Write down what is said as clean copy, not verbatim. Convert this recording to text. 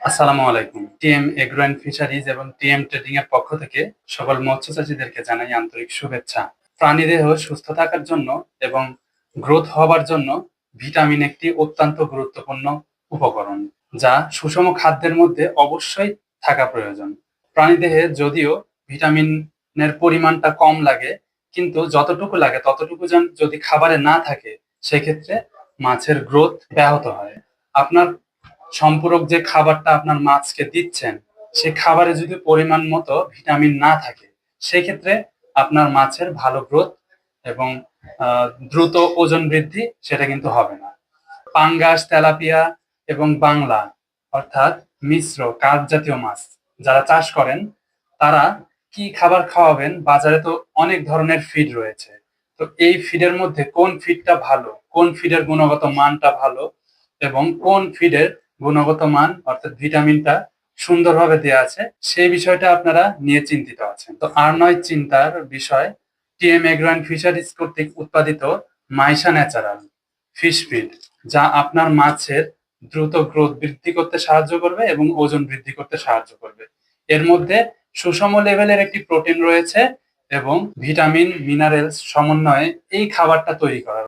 আসসালামু আলাইকুম। TM agro and fisheries এবং টিএম ট্রেডিং এর পক্ষ থেকে সকল মৎস্যচাষীদেরকে জানাই আন্তরিক শুভেচ্ছা। প্রাণীদেহ সুস্থ থাকার জন্য এবং গ্রোথ হবার জন্য ভিটামিন একটি অত্যন্ত গুরুত্বপূর্ণ উপকরণ, যা সুষম খাদ্যের মধ্যে অবশ্যই থাকা প্রয়োজন। প্রাণীদেহে যদিও ভিটামিনের পরিমাণটা কম লাগে, কিন্তু যতটুকু লাগে ততটুকু যদি খাবারে না থাকে, সেক্ষেত্রে মাছের গ্রোথ ব্যাহত হয়। আপনার সম্পূরক যে খাবারটা আপনার মাছকে দিচ্ছেন, সে খাবারে যদি পরিমাণ মতো ভিটামিন না থাকে, সেক্ষেত্রে আপনার মাছের ভালো গ্রোথ এবং দ্রুত ওজন বৃদ্ধি সেটা কিন্তু হবে না। পাঙ্গাস, তেলাপিয়া এবং বাংলা অর্থাৎ মিশ্র কার্প জাতীয় মাছ যারা চাষ করেন, তারা কি খাবার খাওয়াবেন? বাজারে তো অনেক ধরনের ফিড রয়েছে। তো এই ফিডের মধ্যে কোন ফিডটা ভালো, কোন ফিডের গুণগত মানটা ভালো এবং কোন ফিডের গুণগত মান অর্থাৎ ভিটামিনটা সুন্দরভাবে দেয়া আছে, সেই বিষয়টা আপনারা নিয়ে চিন্তিত আছেন। তো আর নয় চিন্তার বিষয়, টিএম এগ্রো অ্যান্ড ফিশারিজ কর্তৃক উৎপাদিত মাইশা ন্যাচারাল ফিশ ফিড, যা আপনার মাছের দ্রুত গ্রোথ বৃদ্ধি করতে সাহায্য করবে এবং ওজন বৃদ্ধি করতে সাহায্য করবে। এর মধ্যে সুষম লেভেলের একটি প্রোটিন রয়েছে এবং ভিটামিন মিনারেলস সমন্বয়ে এই খাবারটা তৈরি করা